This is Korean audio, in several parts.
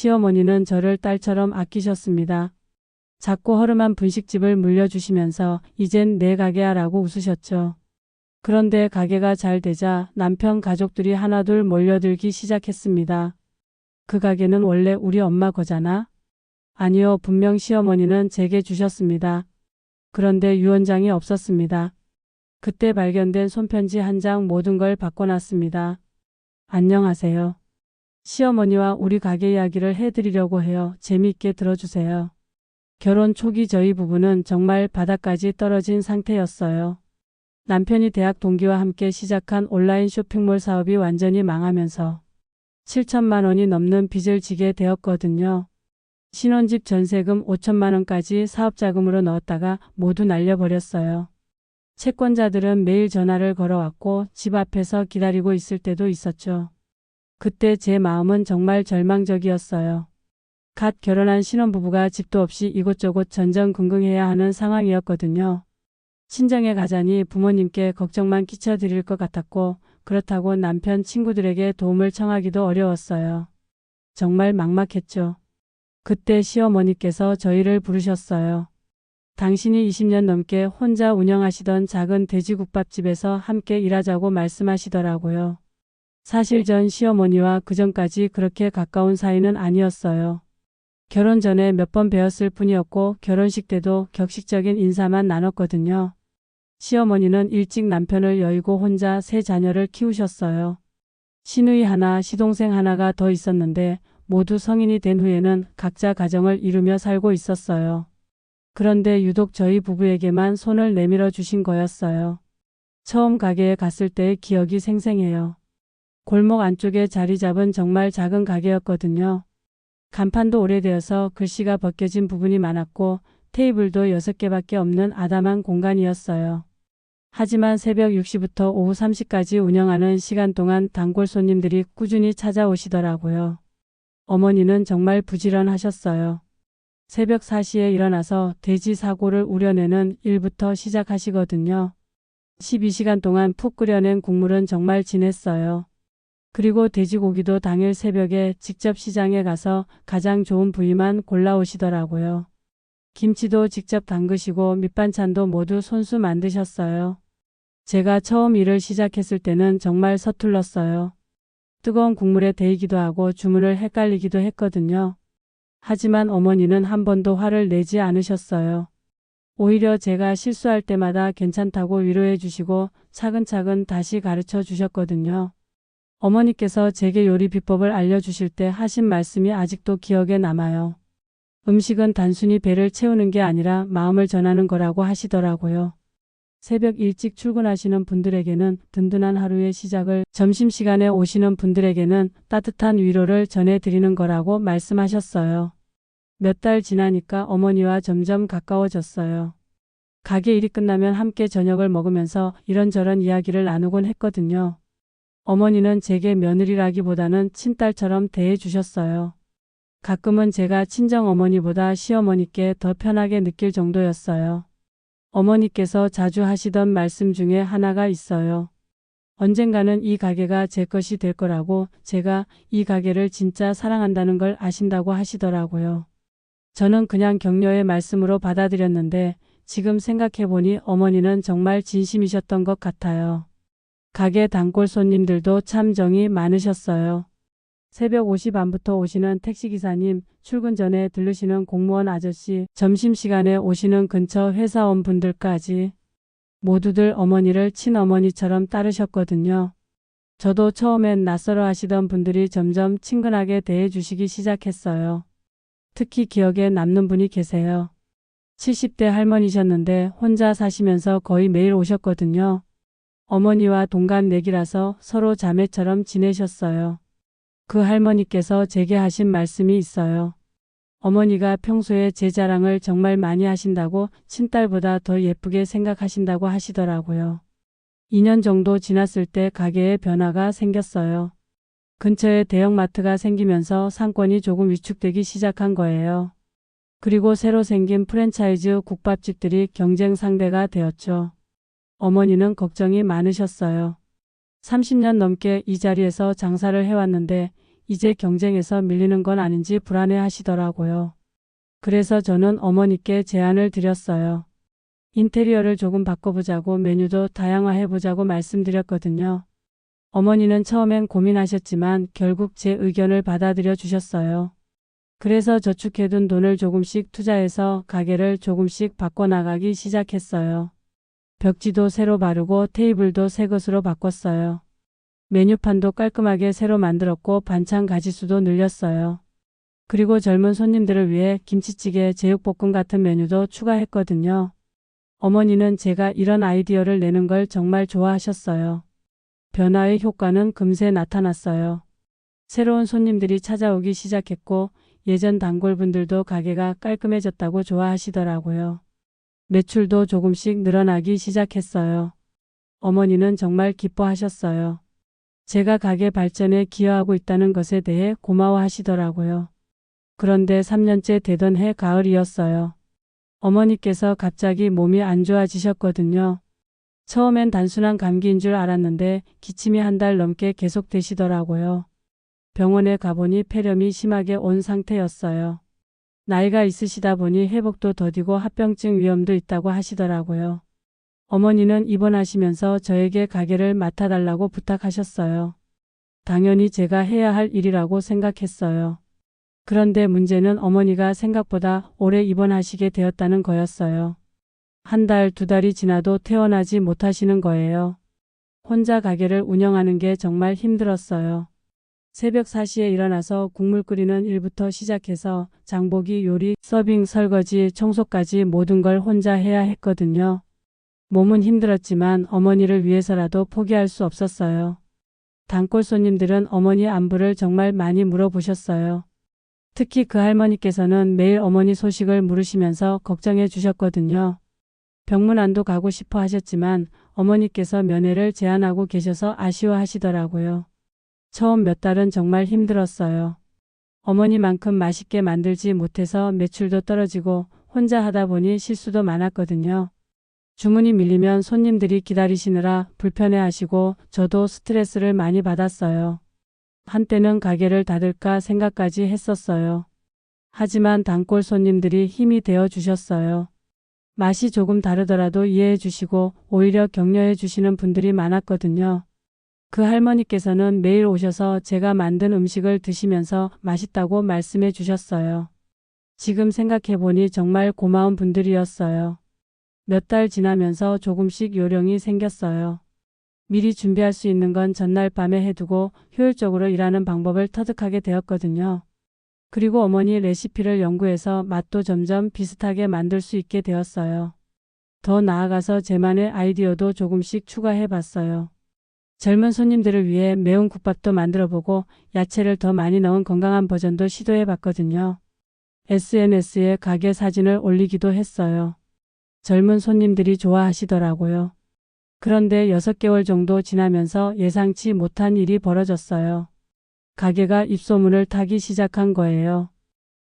시어머니는 저를 딸처럼 아끼셨습니다. 작고 허름한 분식집을 물려주시면서 이젠 내 가게야 라고 웃으셨죠. 그런데 가게가 잘 되자 남편 가족들이 하나둘 몰려들기 시작했습니다. 그 가게는 원래 우리 엄마 거잖아? 아니요, 분명 시어머니는 제게 주셨습니다. 그런데 유언장이 없었습니다. 그때 발견된 손편지 한 장 모든 걸 바꿔놨습니다. 안녕하세요. 시어머니와 우리 가게 이야기를 해드리려고 해요. 재미있게 들어주세요. 결혼 초기 저희 부부는 정말 바닥까지 떨어진 상태였어요. 남편이 대학 동기와 함께 시작한 온라인 쇼핑몰 사업이 완전히 망하면서 7천만 원이 넘는 빚을 지게 되었거든요. 신혼집 전세금 5천만 원까지 사업자금으로 넣었다가 모두 날려버렸어요. 채권자들은 매일 전화를 걸어왔고 집 앞에서 기다리고 있을 때도 있었죠. 그때 제 마음은 정말 절망적이었어요. 갓 결혼한 신혼부부가 집도 없이 이곳저곳 전전긍긍해야 하는 상황이었거든요. 친정에 가자니 부모님께 걱정만 끼쳐드릴 것 같았고 그렇다고 남편 친구들에게 도움을 청하기도 어려웠어요. 정말 막막했죠. 그때 시어머니께서 저희를 부르셨어요. 당신이 20년 넘게 혼자 운영하시던 작은 돼지국밥집에서 함께 일하자고 말씀하시더라고요. 사실 전 시어머니와 그전까지 그렇게 가까운 사이는 아니었어요. 결혼 전에 몇 번 뵈었을 뿐이었고 결혼식 때도 격식적인 인사만 나눴거든요. 시어머니는 일찍 남편을 여의고 혼자 세 자녀를 키우셨어요. 시누이 하나, 시동생 하나가 더 있었는데 모두 성인이 된 후에는 각자 가정을 이루며 살고 있었어요. 그런데 유독 저희 부부에게만 손을 내밀어 주신 거였어요. 처음 가게에 갔을 때의 기억이 생생해요. 골목 안쪽에 자리 잡은 정말 작은 가게였거든요. 간판도 오래되어서 글씨가 벗겨진 부분이 많았고 테이블도 6개밖에 없는 아담한 공간이었어요. 하지만 새벽 6시부터 오후 3시까지 운영하는 시간 동안 단골 손님들이 꾸준히 찾아오시더라고요. 어머니는 정말 부지런하셨어요. 새벽 4시에 일어나서 돼지 사고를 우려내는 일부터 시작하시거든요. 12시간 동안 푹 끓여낸 국물은 정말 진했어요. 그리고 돼지고기도 당일 새벽에 직접 시장에 가서 가장 좋은 부위만 골라오시더라고요. 김치도 직접 담그시고 밑반찬도 모두 손수 만드셨어요. 제가 처음 일을 시작했을 때는 정말 서툴렀어요. 뜨거운 국물에 데이기도 하고 주문을 헷갈리기도 했거든요. 하지만 어머니는 한 번도 화를 내지 않으셨어요. 오히려 제가 실수할 때마다 괜찮다고 위로해 주시고 차근차근 다시 가르쳐 주셨거든요. 어머니께서 제게 요리 비법을 알려주실 때 하신 말씀이 아직도 기억에 남아요. 음식은 단순히 배를 채우는 게 아니라 마음을 전하는 거라고 하시더라고요. 새벽 일찍 출근하시는 분들에게는 든든한 하루의 시작을, 점심시간에 오시는 분들에게는 따뜻한 위로를 전해드리는 거라고 말씀하셨어요. 몇 달 지나니까 어머니와 점점 가까워졌어요. 가게 일이 끝나면 함께 저녁을 먹으면서 이런저런 이야기를 나누곤 했거든요. 어머니는 제게 며느리라기보다는 친딸처럼 대해주셨어요. 가끔은 제가 친정어머니보다 시어머니께 더 편하게 느낄 정도였어요. 어머니께서 자주 하시던 말씀 중에 하나가 있어요. 언젠가는 이 가게가 제 것이 될 거라고, 제가 이 가게를 진짜 사랑한다는 걸 아신다고 하시더라고요. 저는 그냥 격려의 말씀으로 받아들였는데 지금 생각해보니 어머니는 정말 진심이셨던 것 같아요. 가게 단골 손님들도 참 정이 많으셨어요. 새벽 5시 반부터 오시는 택시기사님, 출근 전에 들르시는 공무원 아저씨, 점심시간에 오시는 근처 회사원분들까지 모두들 어머니를 친어머니처럼 따르셨거든요. 저도 처음엔 낯설어 하시던 분들이 점점 친근하게 대해주시기 시작했어요. 특히 기억에 남는 분이 계세요. 70대 할머니셨는데 혼자 사시면서 거의 매일 오셨거든요. 어머니와 동갑내기라서 서로 자매처럼 지내셨어요. 그 할머니께서 제게 하신 말씀이 있어요. 어머니가 평소에 제 자랑을 정말 많이 하신다고, 친딸보다 더 예쁘게 생각하신다고 하시더라고요. 2년 정도 지났을 때 가게에 변화가 생겼어요. 근처에 대형마트가 생기면서 상권이 조금 위축되기 시작한 거예요. 그리고 새로 생긴 프랜차이즈 국밥집들이 경쟁 상대가 되었죠. 어머니는 걱정이 많으셨어요. 30년 넘게 이 자리에서 장사를 해왔는데 이제 경쟁에서 밀리는 건 아닌지 불안해 하시더라고요. 그래서 저는 어머니께 제안을 드렸어요. 인테리어를 조금 바꿔보자고 메뉴도 다양화해보자고 말씀드렸거든요. 어머니는 처음엔 고민하셨지만 결국 제 의견을 받아들여 주셨어요. 그래서 저축해둔 돈을 조금씩 투자해서 가게를 조금씩 바꿔나가기 시작했어요. 벽지도 새로 바르고 테이블도 새 것으로 바꿨어요. 메뉴판도 깔끔하게 새로 만들었고 반찬 가짓수도 늘렸어요. 그리고 젊은 손님들을 위해 김치찌개, 제육볶음 같은 메뉴도 추가했거든요. 어머니는 제가 이런 아이디어를 내는 걸 정말 좋아하셨어요. 변화의 효과는 금세 나타났어요. 새로운 손님들이 찾아오기 시작했고 예전 단골분들도 가게가 깔끔해졌다고 좋아하시더라고요. 매출도 조금씩 늘어나기 시작했어요. 어머니는 정말 기뻐하셨어요. 제가 가게 발전에 기여하고 있다는 것에 대해 고마워하시더라고요. 그런데 3년째 되던 해 가을이었어요. 어머니께서 갑자기 몸이 안 좋아지셨거든요. 처음엔 단순한 감기인 줄 알았는데 기침이 한 달 넘게 계속되시더라고요. 병원에 가보니 폐렴이 심하게 온 상태였어요. 나이가 있으시다 보니 회복도 더디고 합병증 위험도 있다고 하시더라고요. 어머니는 입원하시면서 저에게 가게를 맡아달라고 부탁하셨어요. 당연히 제가 해야 할 일이라고 생각했어요. 그런데 문제는 어머니가 생각보다 오래 입원하시게 되었다는 거였어요. 한 달, 두 달이 지나도 퇴원하지 못하시는 거예요. 혼자 가게를 운영하는 게 정말 힘들었어요. 새벽 4시에 일어나서 국물 끓이는 일부터 시작해서 장보기, 요리, 서빙, 설거지, 청소까지 모든 걸 혼자 해야 했거든요. 몸은 힘들었지만 어머니를 위해서라도 포기할 수 없었어요. 단골 손님들은 어머니 안부를 정말 많이 물어보셨어요. 특히 그 할머니께서는 매일 어머니 소식을 물으시면서 걱정해 주셨거든요. 병문안도 가고 싶어 하셨지만 어머니께서 면회를 제안하고 계셔서 아쉬워하시더라고요. 처음 몇 달은 정말 힘들었어요. 어머니만큼 맛있게 만들지 못해서 매출도 떨어지고 혼자 하다 보니 실수도 많았거든요. 주문이 밀리면 손님들이 기다리시느라 불편해하시고 저도 스트레스를 많이 받았어요. 한때는 가게를 닫을까 생각까지 했었어요. 하지만 단골 손님들이 힘이 되어 주셨어요. 맛이 조금 다르더라도 이해해 주시고 오히려 격려해 주시는 분들이 많았거든요. 그 할머니께서는 매일 오셔서 제가 만든 음식을 드시면서 맛있다고 말씀해 주셨어요. 지금 생각해 보니 정말 고마운 분들이었어요. 몇 달 지나면서 조금씩 요령이 생겼어요. 미리 준비할 수 있는 건 전날 밤에 해두고 효율적으로 일하는 방법을 터득하게 되었거든요. 그리고 어머니 레시피를 연구해서 맛도 점점 비슷하게 만들 수 있게 되었어요. 더 나아가서 제만의 아이디어도 조금씩 추가해 봤어요. 젊은 손님들을 위해 매운 국밥도 만들어보고 야채를 더 많이 넣은 건강한 버전도 시도해 봤거든요. SNS에 가게 사진을 올리기도 했어요. 젊은 손님들이 좋아하시더라고요. 그런데 6개월 정도 지나면서 예상치 못한 일이 벌어졌어요. 가게가 입소문을 타기 시작한 거예요.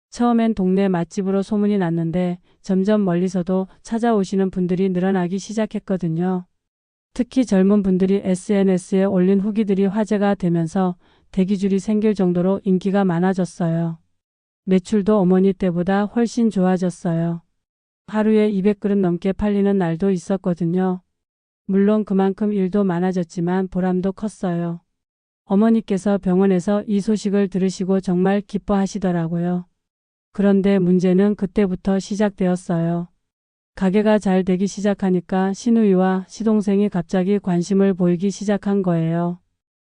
처음엔 동네 맛집으로 소문이 났는데 점점 멀리서도 찾아오시는 분들이 늘어나기 시작했거든요. 특히 젊은 분들이 SNS에 올린 후기들이 화제가 되면서 대기줄이 생길 정도로 인기가 많아졌어요. 매출도 어머니 때보다 훨씬 좋아졌어요. 하루에 200그릇 넘게 팔리는 날도 있었거든요. 물론 그만큼 일도 많아졌지만 보람도 컸어요. 어머니께서 병원에서 이 소식을 들으시고 정말 기뻐하시더라고요. 그런데 문제는 그때부터 시작되었어요. 가게가 잘 되기 시작하니까 시누이와 시동생이 갑자기 관심을 보이기 시작한 거예요.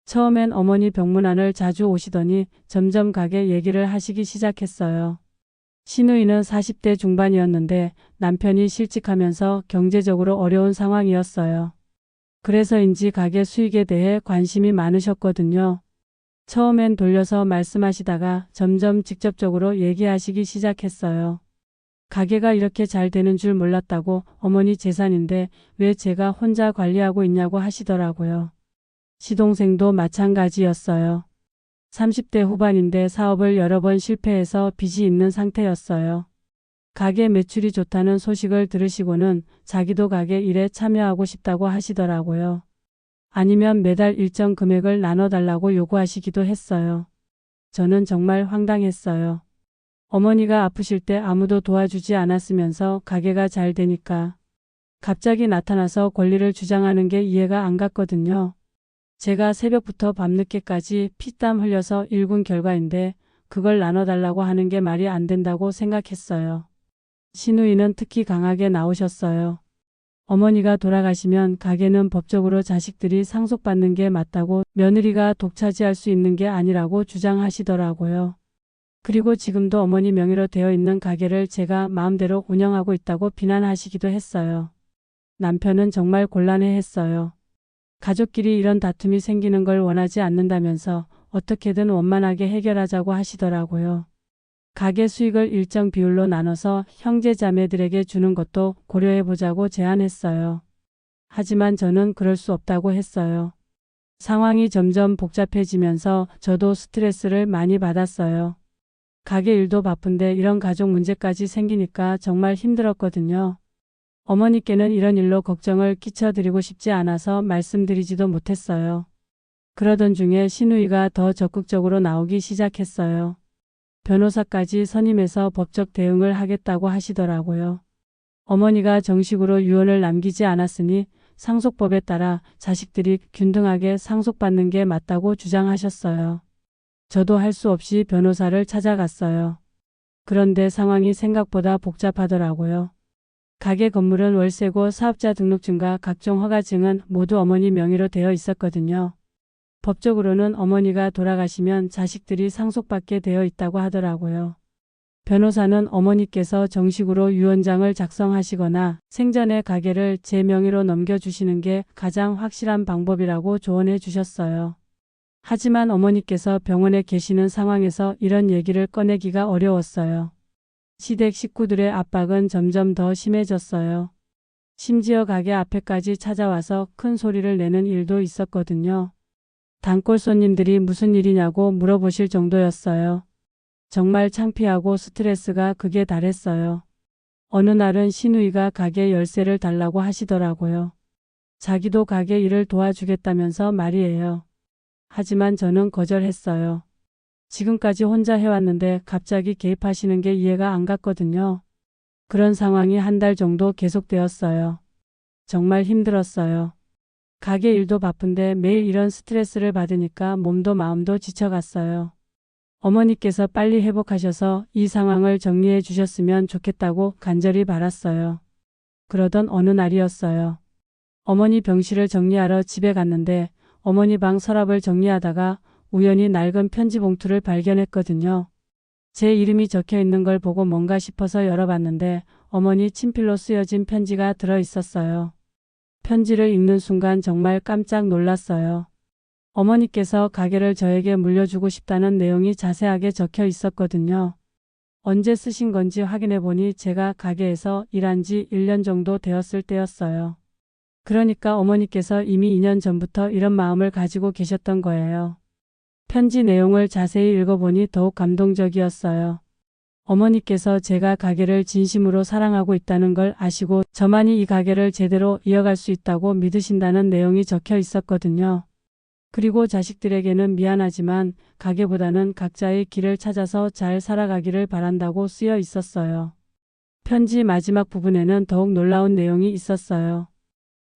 처음엔 어머니 병문안을 자주 오시더니 점점 가게 얘기를 하시기 시작했어요. 시누이는 40대 중반이었는데 남편이 실직하면서 경제적으로 어려운 상황이었어요. 그래서인지 가게 수익에 대해 관심이 많으셨거든요. 처음엔 돌려서 말씀하시다가 점점 직접적으로 얘기하시기 시작했어요. 가게가 이렇게 잘 되는 줄 몰랐다고, 어머니 재산인데 왜 제가 혼자 관리하고 있냐고 하시더라고요. 시동생도 마찬가지였어요. 30대 후반인데 사업을 여러 번 실패해서 빚이 있는 상태였어요. 가게 매출이 좋다는 소식을 들으시고는 자기도 가게 일에 참여하고 싶다고 하시더라고요. 아니면 매달 일정 금액을 나눠달라고 요구하시기도 했어요. 저는 정말 황당했어요. 어머니가 아프실 때 아무도 도와주지 않았으면서 가게가 잘 되니까 갑자기 나타나서 권리를 주장하는 게 이해가 안 갔거든요. 제가 새벽부터 밤늦게까지 피땀 흘려서 일군 결과인데 그걸 나눠달라고 하는 게 말이 안 된다고 생각했어요. 시누이는 특히 강하게 나오셨어요. 어머니가 돌아가시면 가게는 법적으로 자식들이 상속받는 게 맞다고 며느리가 독차지할 수 있는 게 아니라고 주장하시더라고요. 그리고 지금도 어머니 명의로 되어 있는 가게를 제가 마음대로 운영하고 있다고 비난하시기도 했어요. 남편은 정말 곤란해했어요. 가족끼리 이런 다툼이 생기는 걸 원하지 않는다면서 어떻게든 원만하게 해결하자고 하시더라고요. 가게 수익을 일정 비율로 나눠서 형제 자매들에게 주는 것도 고려해보자고 제안했어요. 하지만 저는 그럴 수 없다고 했어요. 상황이 점점 복잡해지면서 저도 스트레스를 많이 받았어요. 가게 일도 바쁜데 이런 가족 문제까지 생기니까 정말 힘들었거든요. 어머니께는 이런 일로 걱정을 끼쳐드리고 싶지 않아서 말씀드리지도 못했어요. 그러던 중에 시누이가 더 적극적으로 나오기 시작했어요. 변호사까지 선임해서 법적 대응을 하겠다고 하시더라고요. 어머니가 정식으로 유언을 남기지 않았으니 상속법에 따라 자식들이 균등하게 상속받는 게 맞다고 주장하셨어요. 저도 할 수 없이 변호사를 찾아갔어요. 그런데 상황이 생각보다 복잡하더라고요. 가게 건물은 월세고 사업자 등록증과 각종 허가증은 모두 어머니 명의로 되어 있었거든요. 법적으로는 어머니가 돌아가시면 자식들이 상속받게 되어 있다고 하더라고요. 변호사는 어머니께서 정식으로 유언장을 작성하시거나 생전에 가게를 제 명의로 넘겨주시는 게 가장 확실한 방법이라고 조언해 주셨어요. 하지만 어머니께서 병원에 계시는 상황에서 이런 얘기를 꺼내기가 어려웠어요. 시댁 식구들의 압박은 점점 더 심해졌어요. 심지어 가게 앞에까지 찾아와서 큰 소리를 내는 일도 있었거든요. 단골 손님들이 무슨 일이냐고 물어보실 정도였어요. 정말 창피하고 스트레스가 극에 달했어요. 어느 날은 시누이가 가게 열쇠를 달라고 하시더라고요. 자기도 가게 일을 도와주겠다면서 말이에요. 하지만 저는 거절했어요. 지금까지 혼자 해왔는데 갑자기 개입하시는 게 이해가 안 갔거든요. 그런 상황이 한 달 정도 계속되었어요. 정말 힘들었어요. 가게 일도 바쁜데 매일 이런 스트레스를 받으니까 몸도 마음도 지쳐갔어요. 어머니께서 빨리 회복하셔서 이 상황을 정리해 주셨으면 좋겠다고 간절히 바랐어요. 그러던 어느 날이었어요. 어머니 병실을 정리하러 집에 갔는데 어머니 방 서랍을 정리하다가 우연히 낡은 편지 봉투를 발견했거든요. 제 이름이 적혀 있는 걸 보고 뭔가 싶어서 열어봤는데 어머니 친필로 쓰여진 편지가 들어 있었어요. 편지를 읽는 순간 정말 깜짝 놀랐어요. 어머니께서 가게를 저에게 물려주고 싶다는 내용이 자세하게 적혀 있었거든요. 언제 쓰신 건지 확인해 보니 제가 가게에서 일한 지 1년 정도 되었을 때였어요. 그러니까 어머니께서 이미 2년 전부터 이런 마음을 가지고 계셨던 거예요. 편지 내용을 자세히 읽어보니 더욱 감동적이었어요. 어머니께서 제가 가게를 진심으로 사랑하고 있다는 걸 아시고 저만이 이 가게를 제대로 이어갈 수 있다고 믿으신다는 내용이 적혀 있었거든요. 그리고 자식들에게는 미안하지만 가게보다는 각자의 길을 찾아서 잘 살아가기를 바란다고 쓰여 있었어요. 편지 마지막 부분에는 더욱 놀라운 내용이 있었어요.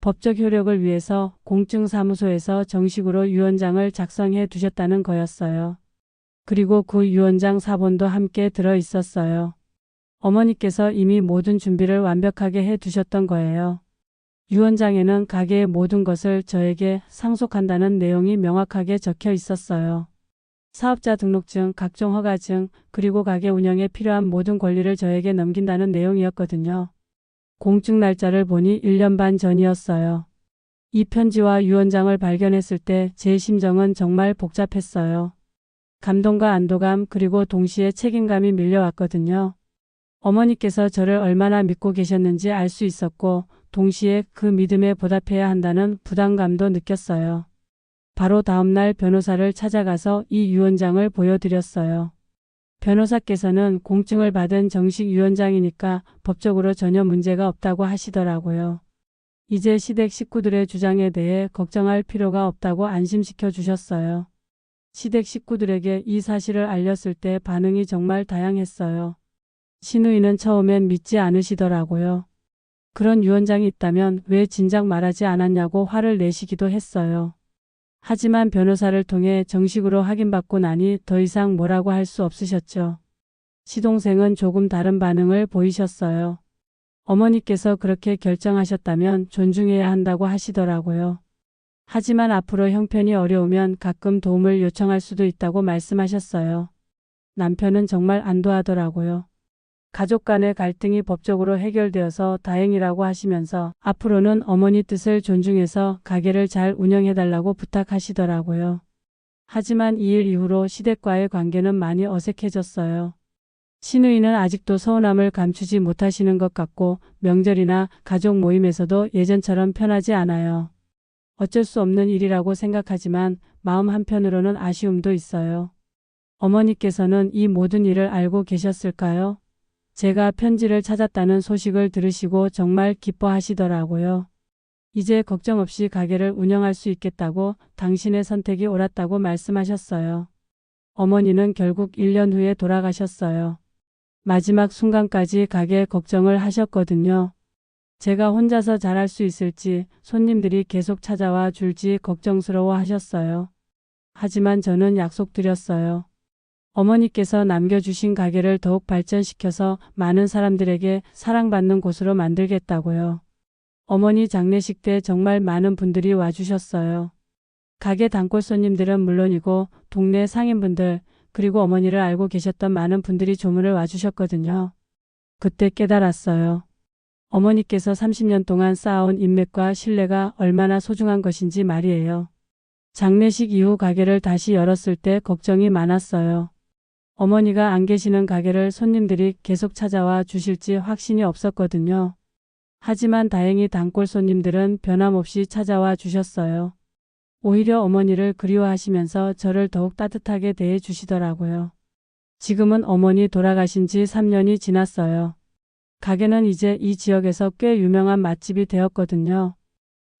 법적 효력을 위해서 공증사무소에서 정식으로 유언장을 작성해 두셨다는 거였어요. 그리고 그 유언장 사본도 함께 들어 있었어요. 어머니께서 이미 모든 준비를 완벽하게 해 두셨던 거예요. 유언장에는 가게의 모든 것을 저에게 상속한다는 내용이 명확하게 적혀 있었어요. 사업자 등록증, 각종 허가증, 그리고 가게 운영에 필요한 모든 권리를 저에게 넘긴다는 내용이었거든요. 공증 날짜를 보니 1년 반 전이었어요. 이 편지와 유언장을 발견했을 때 제 심정은 정말 복잡했어요. 감동과 안도감 그리고 동시에 책임감이 밀려왔거든요. 어머니께서 저를 얼마나 믿고 계셨는지 알 수 있었고 동시에 그 믿음에 보답해야 한다는 부담감도 느꼈어요. 바로 다음날 변호사를 찾아가서 이 유언장을 보여드렸어요. 변호사께서는 공증을 받은 정식 유언장이니까 법적으로 전혀 문제가 없다고 하시더라고요. 이제 시댁 식구들의 주장에 대해 걱정할 필요가 없다고 안심시켜 주셨어요. 시댁 식구들에게 이 사실을 알렸을 때 반응이 정말 다양했어요. 신우이는 처음엔 믿지 않으시더라고요. 그런 유언장이 있다면 왜 진작 말하지 않았냐고 화를 내시기도 했어요. 하지만 변호사를 통해 정식으로 확인받고 나니 더 이상 뭐라고 할 수 없으셨죠. 시동생은 조금 다른 반응을 보이셨어요. 어머니께서 그렇게 결정하셨다면 존중해야 한다고 하시더라고요. 하지만 앞으로 형편이 어려우면 가끔 도움을 요청할 수도 있다고 말씀하셨어요. 남편은 정말 안도하더라고요. 가족 간의 갈등이 법적으로 해결되어서 다행이라고 하시면서 앞으로는 어머니 뜻을 존중해서 가게를 잘 운영해달라고 부탁하시더라고요. 하지만 이 일 이후로 시댁과의 관계는 많이 어색해졌어요. 신우이는 아직도 서운함을 감추지 못하시는 것 같고 명절이나 가족 모임에서도 예전처럼 편하지 않아요. 어쩔 수 없는 일이라고 생각하지만 마음 한편으로는 아쉬움도 있어요. 어머니께서는 이 모든 일을 알고 계셨을까요? 제가 편지를 찾았다는 소식을 들으시고 정말 기뻐하시더라고요. 이제 걱정 없이 가게를 운영할 수 있겠다고 당신의 선택이 옳았다고 말씀하셨어요. 어머니는 결국 1년 후에 돌아가셨어요. 마지막 순간까지 가게 걱정을 하셨거든요. 제가 혼자서 잘할 수 있을지, 손님들이 계속 찾아와 줄지 걱정스러워 하셨어요. 하지만 저는 약속드렸어요. 어머니께서 남겨주신 가게를 더욱 발전시켜서 많은 사람들에게 사랑받는 곳으로 만들겠다고요. 어머니 장례식 때 정말 많은 분들이 와주셨어요. 가게 단골 손님들은 물론이고 동네 상인분들 그리고 어머니를 알고 계셨던 많은 분들이 조문을 와주셨거든요. 그때 깨달았어요. 어머니께서 30년 동안 쌓아온 인맥과 신뢰가 얼마나 소중한 것인지 말이에요. 장례식 이후 가게를 다시 열었을 때 걱정이 많았어요. 어머니가 안 계시는 가게를 손님들이 계속 찾아와 주실지 확신이 없었거든요. 하지만 다행히 단골 손님들은 변함없이 찾아와 주셨어요. 오히려 어머니를 그리워하시면서 저를 더욱 따뜻하게 대해 주시더라고요. 지금은 어머니 돌아가신 지 3년이 지났어요. 가게는 이제 이 지역에서 꽤 유명한 맛집이 되었거든요.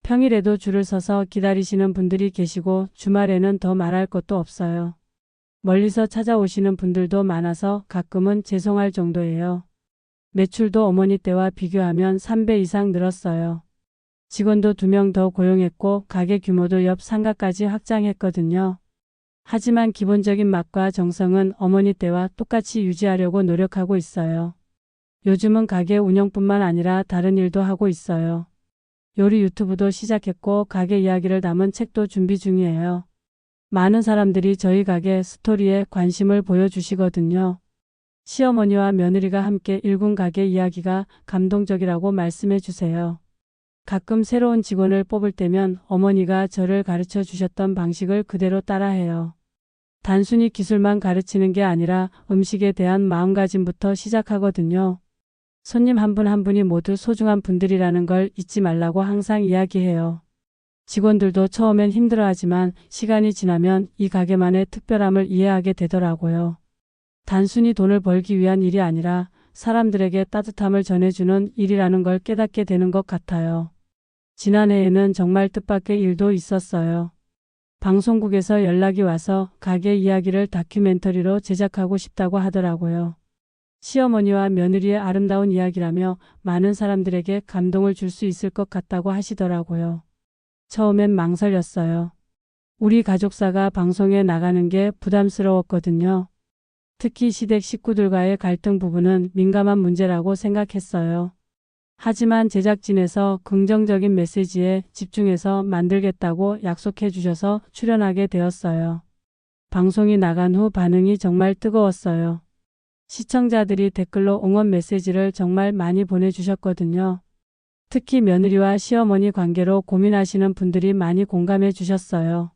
평일에도 줄을 서서 기다리시는 분들이 계시고 주말에는 더 말할 것도 없어요. 멀리서 찾아오시는 분들도 많아서 가끔은 죄송할 정도예요. 매출도 어머니 때와 비교하면 3배 이상 늘었어요. 직원도 2명 더 고용했고 가게 규모도 옆 상가까지 확장했거든요. 하지만 기본적인 맛과 정성은 어머니 때와 똑같이 유지하려고 노력하고 있어요. 요즘은 가게 운영뿐만 아니라 다른 일도 하고 있어요. 요리 유튜브도 시작했고 가게 이야기를 담은 책도 준비 중이에요. 많은 사람들이 저희 가게 스토리에 관심을 보여주시거든요. 시어머니와 며느리가 함께 일군 가게 이야기가 감동적이라고 말씀해 주세요. 가끔 새로운 직원을 뽑을 때면 어머니가 저를 가르쳐 주셨던 방식을 그대로 따라해요. 단순히 기술만 가르치는 게 아니라 음식에 대한 마음가짐부터 시작하거든요. 손님 한 분 한 분이 모두 소중한 분들이라는 걸 잊지 말라고 항상 이야기해요. 직원들도 처음엔 힘들어하지만 시간이 지나면 이 가게만의 특별함을 이해하게 되더라고요. 단순히 돈을 벌기 위한 일이 아니라 사람들에게 따뜻함을 전해주는 일이라는 걸 깨닫게 되는 것 같아요. 지난해에는 정말 뜻밖의 일도 있었어요. 방송국에서 연락이 와서 가게 이야기를 다큐멘터리로 제작하고 싶다고 하더라고요. 시어머니와 며느리의 아름다운 이야기라며 많은 사람들에게 감동을 줄 수 있을 것 같다고 하시더라고요. 처음엔 망설였어요. 우리 가족사가 방송에 나가는 게 부담스러웠거든요. 특히 시댁 식구들과의 갈등 부분은 민감한 문제라고 생각했어요. 하지만 제작진에서 긍정적인 메시지에 집중해서 만들겠다고 약속해 주셔서 출연하게 되었어요. 방송이 나간 후 반응이 정말 뜨거웠어요. 시청자들이 댓글로 응원 메시지를 정말 많이 보내주셨거든요. 특히 며느리와 시어머니 관계로 고민하시는 분들이 많이 공감해 주셨어요.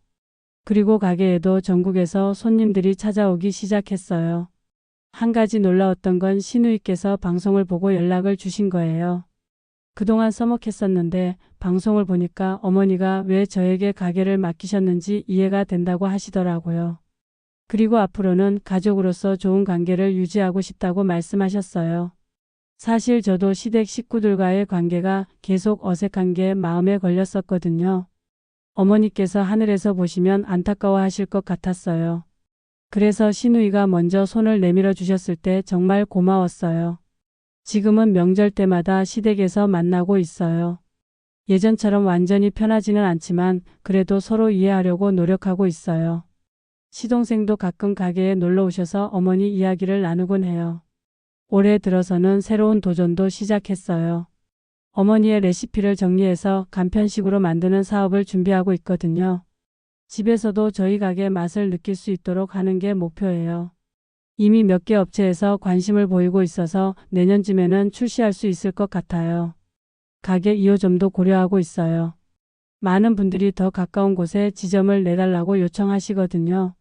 그리고 가게에도 전국에서 손님들이 찾아오기 시작했어요. 한 가지 놀라웠던 건 시누이께서 방송을 보고 연락을 주신 거예요. 그동안 서먹했었는데 방송을 보니까 어머니가 왜 저에게 가게를 맡기셨는지 이해가 된다고 하시더라고요. 그리고 앞으로는 가족으로서 좋은 관계를 유지하고 싶다고 말씀하셨어요. 사실 저도 시댁 식구들과의 관계가 계속 어색한 게 마음에 걸렸었거든요. 어머니께서 하늘에서 보시면 안타까워하실 것 같았어요. 그래서 시누이가 먼저 손을 내밀어 주셨을 때 정말 고마웠어요. 지금은 명절 때마다 시댁에서 만나고 있어요. 예전처럼 완전히 편하지는 않지만 그래도 서로 이해하려고 노력하고 있어요. 시동생도 가끔 가게에 놀러 오셔서 어머니 이야기를 나누곤 해요. 올해 들어서는 새로운 도전도 시작했어요. 어머니의 레시피를 정리해서 간편식으로 만드는 사업을 준비하고 있거든요. 집에서도 저희 가게 맛을 느낄 수 있도록 하는 게 목표예요. 이미 몇 개 업체에서 관심을 보이고 있어서 내년쯤에는 출시할 수 있을 것 같아요. 가게 2호점도 고려하고 있어요. 많은 분들이 더 가까운 곳에 지점을 내달라고 요청하시거든요.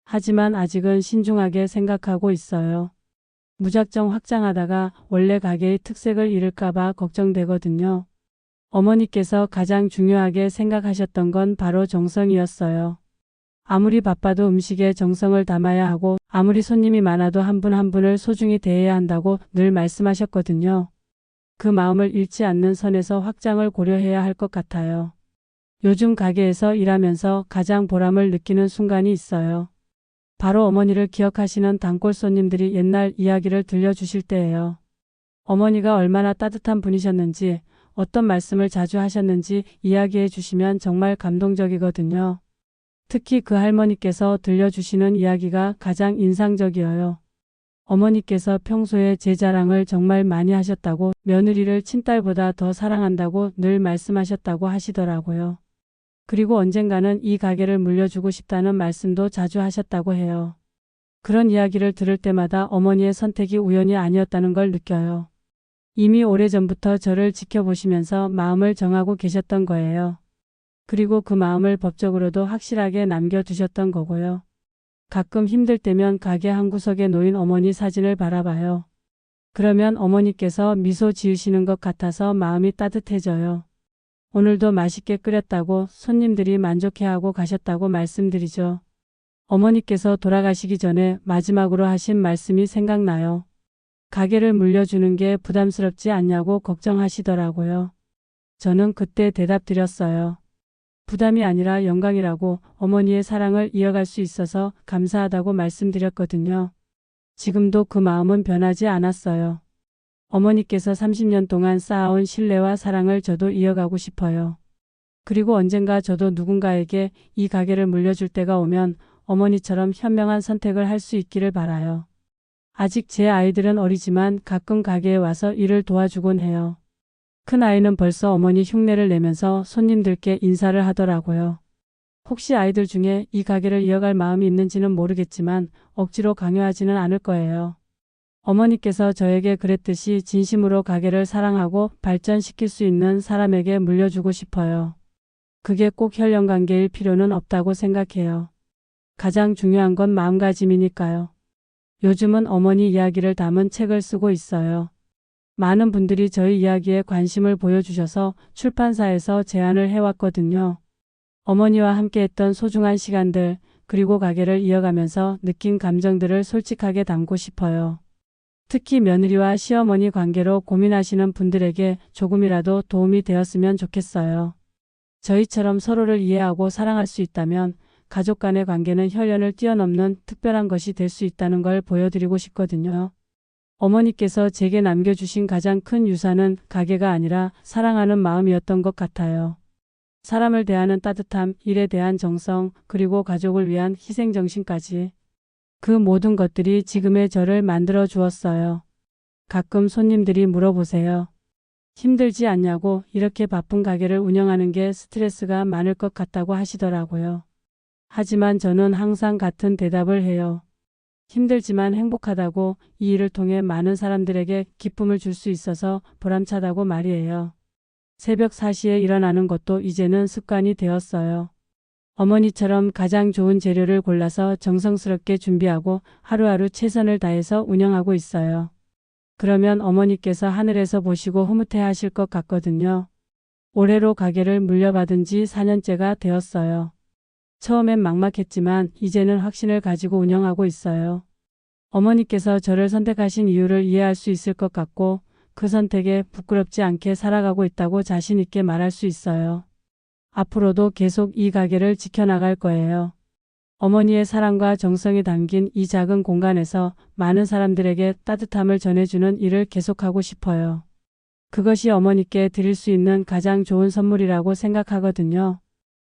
하지만 아직은 신중하게 생각하고 있어요. 무작정 확장하다가 원래 가게의 특색을 잃을까봐 걱정되거든요. 어머니께서 가장 중요하게 생각하셨던 건 바로 정성이었어요. 아무리 바빠도 음식에 정성을 담아야 하고 아무리 손님이 많아도 한 분 한 분을 소중히 대해야 한다고 늘 말씀하셨거든요. 그 마음을 잃지 않는 선에서 확장을 고려해야 할 것 같아요. 요즘 가게에서 일하면서 가장 보람을 느끼는 순간이 있어요. 바로 어머니를 기억하시는 단골 손님들이 옛날 이야기를 들려주실 때예요. 어머니가 얼마나 따뜻한 분이셨는지, 어떤 말씀을 자주 하셨는지 이야기해 주시면 정말 감동적이거든요. 특히 그 할머니께서 들려주시는 이야기가 가장 인상적이어요. 어머니께서 평소에 제 자랑을 정말 많이 하셨다고, 며느리를 친딸보다 더 사랑한다고 늘 말씀하셨다고 하시더라고요. 그리고 언젠가는 이 가게를 물려주고 싶다는 말씀도 자주 하셨다고 해요. 그런 이야기를 들을 때마다 어머니의 선택이 우연이 아니었다는 걸 느껴요. 이미 오래전부터 저를 지켜보시면서 마음을 정하고 계셨던 거예요. 그리고 그 마음을 법적으로도 확실하게 남겨두셨던 거고요. 가끔 힘들 때면 가게 한 구석에 놓인 어머니 사진을 바라봐요. 그러면 어머니께서 미소 지으시는 것 같아서 마음이 따뜻해져요. 오늘도 맛있게 끓였다고 손님들이 만족해하고 가셨다고 말씀드리죠. 어머니께서 돌아가시기 전에 마지막으로 하신 말씀이 생각나요. 가게를 물려주는 게 부담스럽지 않냐고 걱정하시더라고요. 저는 그때 대답드렸어요. 부담이 아니라 영광이라고, 어머니의 사랑을 이어갈 수 있어서 감사하다고 말씀드렸거든요. 지금도 그 마음은 변하지 않았어요. 어머니께서 30년 동안 쌓아온 신뢰와 사랑을 저도 이어가고 싶어요. 그리고 언젠가 저도 누군가에게 이 가게를 물려줄 때가 오면 어머니처럼 현명한 선택을 할 수 있기를 바라요. 아직 제 아이들은 어리지만 가끔 가게에 와서 일을 도와주곤 해요. 큰 아이는 벌써 어머니 흉내를 내면서 손님들께 인사를 하더라고요. 혹시 아이들 중에 이 가게를 이어갈 마음이 있는지는 모르겠지만 억지로 강요하지는 않을 거예요. 어머니께서 저에게 그랬듯이 진심으로 가게를 사랑하고 발전시킬 수 있는 사람에게 물려주고 싶어요. 그게 꼭 혈연관계일 필요는 없다고 생각해요. 가장 중요한 건 마음가짐이니까요. 요즘은 어머니 이야기를 담은 책을 쓰고 있어요. 많은 분들이 저희 이야기에 관심을 보여주셔서 출판사에서 제안을 해왔거든요. 어머니와 함께했던 소중한 시간들, 그리고 가게를 이어가면서 느낀 감정들을 솔직하게 담고 싶어요. 특히 며느리와 시어머니 관계로 고민하시는 분들에게 조금이라도 도움이 되었으면 좋겠어요. 저희처럼 서로를 이해하고 사랑할 수 있다면 가족 간의 관계는 혈연을 뛰어넘는 특별한 것이 될 수 있다는 걸 보여드리고 싶거든요. 어머니께서 제게 남겨주신 가장 큰 유산은 가게가 아니라 사랑하는 마음이었던 것 같아요. 사람을 대하는 따뜻함, 일에 대한 정성, 그리고 가족을 위한 희생정신까지. 그 모든 것들이 지금의 저를 만들어 주었어요. 가끔 손님들이 물어보세요. 힘들지 않냐고. 이렇게 바쁜 가게를 운영하는 게 스트레스가 많을 것 같다고 하시더라고요. 하지만 저는 항상 같은 대답을 해요. 힘들지만 행복하다고, 이 일을 통해 많은 사람들에게 기쁨을 줄 수 있어서 보람차다고 말이에요. 새벽 4시에 일어나는 것도 이제는 습관이 되었어요. 어머니처럼 가장 좋은 재료를 골라서 정성스럽게 준비하고 하루하루 최선을 다해서 운영하고 있어요. 그러면 어머니께서 하늘에서 보시고 흐뭇해 하실 것 같거든요. 올해로 가게를 물려받은 지 4년째가 되었어요. 처음엔 막막했지만 이제는 확신을 가지고 운영하고 있어요. 어머니께서 저를 선택하신 이유를 이해할 수 있을 것 같고 그 선택에 부끄럽지 않게 살아가고 있다고 자신 있게 말할 수 있어요. 앞으로도 계속 이 가게를 지켜나갈 거예요. 어머니의 사랑과 정성이 담긴 이 작은 공간에서 많은 사람들에게 따뜻함을 전해주는 일을 계속하고 싶어요. 그것이 어머니께 드릴 수 있는 가장 좋은 선물이라고 생각하거든요.